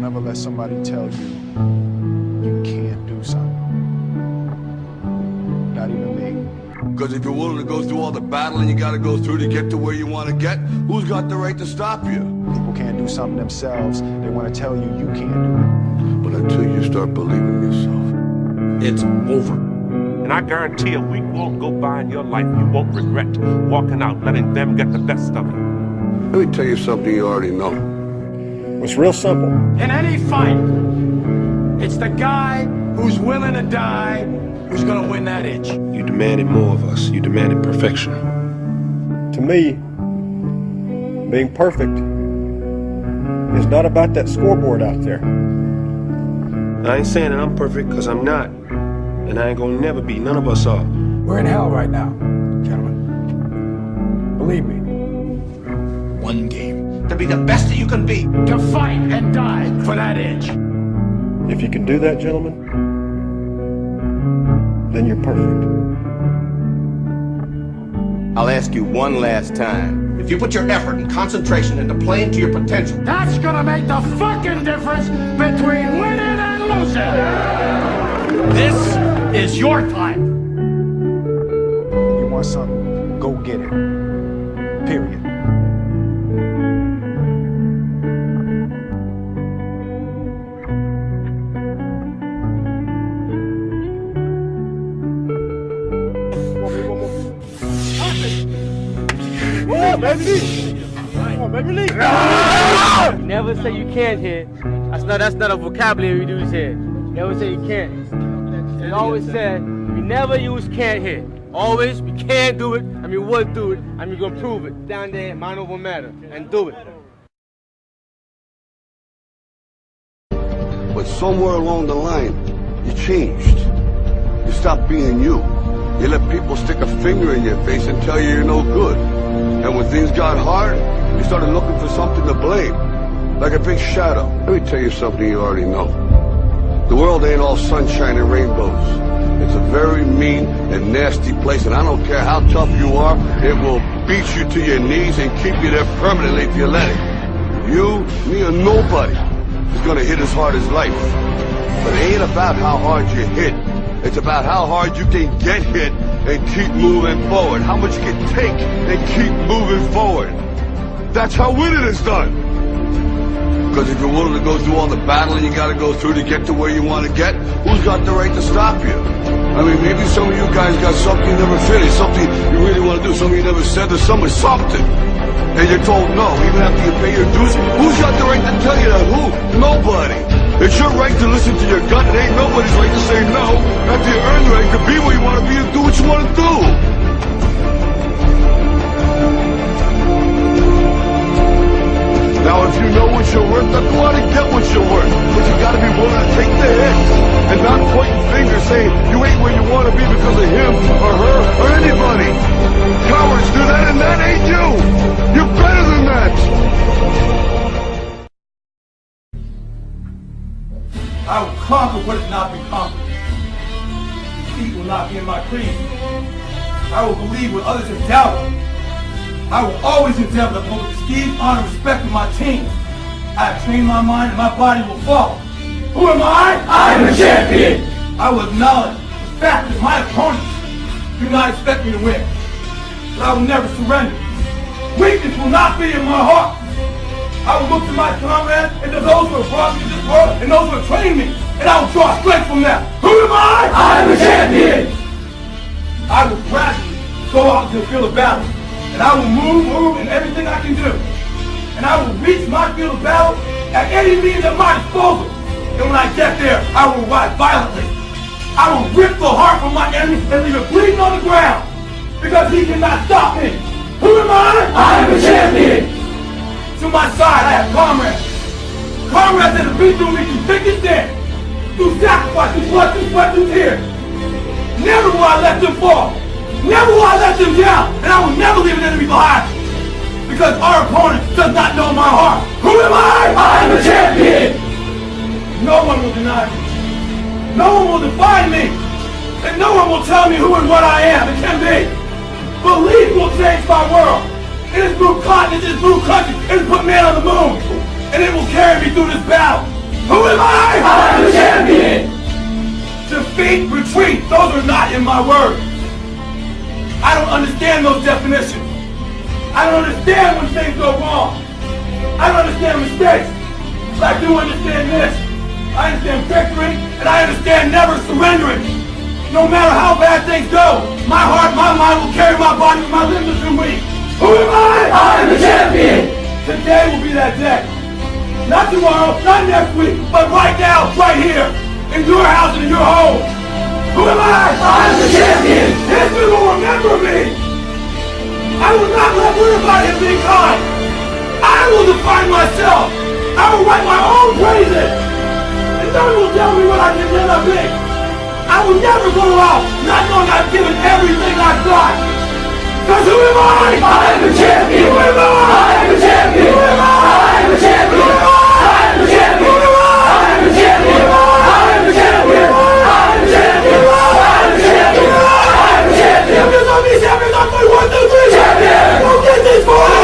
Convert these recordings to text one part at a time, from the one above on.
Don't ever let somebody tell you you can't do something. Not even me. Because if you're willing to go through all the battling you gotta go through to get to where you want to get, who's got the right to stop you? People can't do something themselves. They want to tell you you can't do it. But until you start believing yourself, it's over. And I guarantee a week won't go by in your life you won't regret walking out, letting them get the best of you. let me tell you something you already know. It's real simple. In any fight, it's the guy who's willing to die who's gonna win that itch. You demanded more of us. You demanded perfection. To me, being perfect is not about that scoreboard out there. I ain't saying that I'm perfect, because I'm not. And I ain't gonna never be. None of us are. We're in hell right now, gentlemen. Believe me. One game. To be the best that you can be. To fight and die for that itch. If you can do that, gentlemen, then you're perfect. I'll ask you one last time. If you put your effort and concentration into playing to your potential, that's gonna make the fucking difference between winning and losing. This is your time. You want something, go get it. Period. Never say you can't hit. That's not a vocabulary we use here. Never say you can't. We always said we never use can't hit. Always we can do it, and we would do it, and we're gonna prove it. Down there, mind over matter, and do it. But somewhere along the line, you changed. You stopped being you. You let people stick a finger in your face and tell you you're no good. And when things got hard, you started looking for something to blame, like a big shadow. Let me tell you something you already know. The world ain't all sunshine and rainbows. It's a very mean and nasty place, and I don't care how tough you are, it will beat you to your knees and keep you there permanently if you let it. You, me, or nobody is gonna hit as hard as life. But it ain't about how hard you hit. It's about how hard you can get hit and keep moving forward. How much you can take and keep moving forward. That's how winning is done. Because if you're willing to go through all the battling you gotta go through to get to where you want to get, who's got the right to stop you? I mean, maybe some of you guys got something you never finished, something you really want to do, something you never said to someone, something. And you're told no, even after you pay your dues. Who's got the right to tell you that? Who? Nobody. It's your right to listen to your gut. It ain't nobody's right to say no. After you earn the right to be where you want to be and do what you want to do. Now, if you know what you're worth, then go out and get what you're worth. But you gotta be willing to take the hits and not pointing fingers saying you ain't where you want to be because of him or her or anybody. Cowards do that, and that ain't you. You're better than that. I will conquer what has not been conquered. Defeat will not be in my creed. I will believe what others have doubted. I will always endeavor to uphold esteem, honor, and respect of my team. I have trained my mind and my body will follow. Who am I? I am a champion! I will acknowledge the fact that my opponents do not expect me to win. But I will never surrender. Weakness will not be in my heart. I will look to my comrades and to those who have brought me to this world and those who have trained me, and I will draw strength from them. Who am I? I am a champion! I will gradually go out into the field of battle, and I will move in everything I can do. And I will reach my field of battle at any means at my disposal. And when I get there, I will rise violently. I will rip the heart from my enemy and leave it bleeding on the ground, because he cannot stop me. Who am I? I am a champion! To my side, I have comrades. Comrades that have been through me through thick and thin, through sacrifice, through blood, through sweat, through tears. Never will I let them fall. Never will I let them down. And I will never leave an enemy behind. Because our opponent does not know my heart. Who am I? I am a champion! No one will deny me. No one will define me. And no one will tell me who and what I am and can be. Belief will change my world. It has moved continents, it has moved countries, it has put man on the moon. And it will carry me through this battle. Who am I? I'm the champion! Defeat, retreat, those are not in my words. I don't understand those definitions. I don't understand when things go wrong. I don't understand mistakes. But I do understand this. I understand victory, and I understand never surrendering. No matter how bad things go, my heart, my mind will carry my body when my limbs are weak. Who am I? I'm the champion! Today will be that day. Not tomorrow, not next week, but right now, right here, in your house and in your home. Who am I? I'm the champion! History will remember me! I will not let everybody be kind! I will define myself! I will write my own praises! And no one will tell me what I can never be! I will never go out not knowing I've given everything I've got! Because who am I? I'm the champion! Who am I? I'm the champion! Who am I? I'm the champion! Who am I? I'm the champion! Who am I? I'm the champion! I'm the champion! I'm the champion! I'm the champion! I'm the champion! Champions on me! Champions on me! 1, 2, 3! Champion! Go get this for me!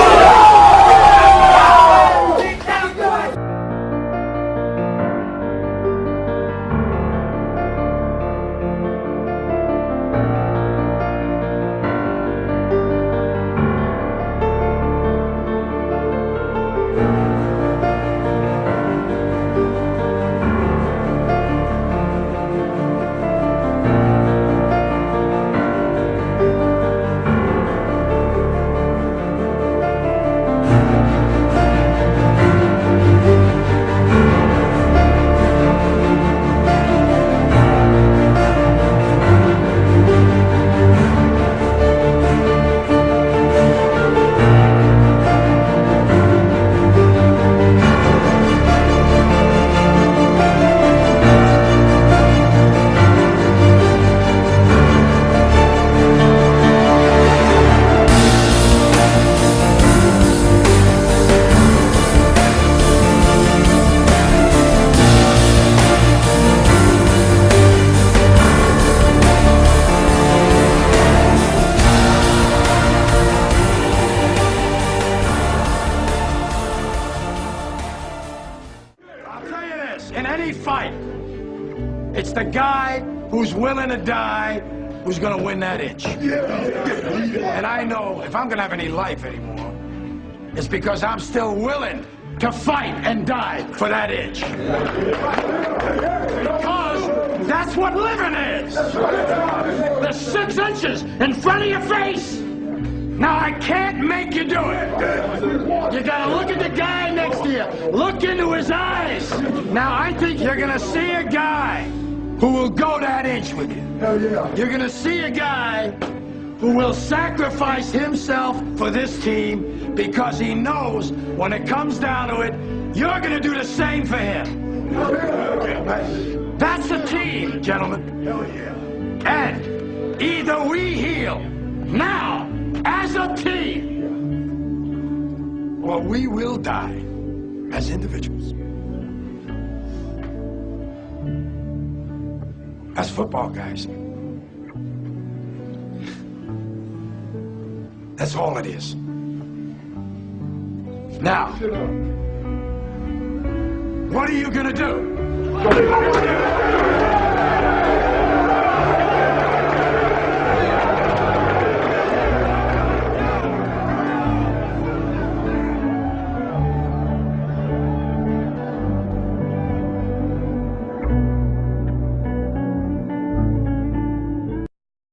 In any fight, it's the guy who's willing to die who's gonna win that inch. And I know if I'm gonna have any life anymore, it's because I'm still willing to fight and die for that inch. Because that's what living is. The 6 inches in front of your face. Now, I can't make you do it. You gotta look at the guy next to you. Look into his eyes. Now, I think you're gonna see a guy who will go that inch with you. You're gonna see a guy who will sacrifice himself for this team because he knows when it comes down to it, you're gonna do the same for him. That's the team, gentlemen. And either we heal now, as a team, or we will die as individuals. That's football, guys. That's all it is. Now, what are you gonna do?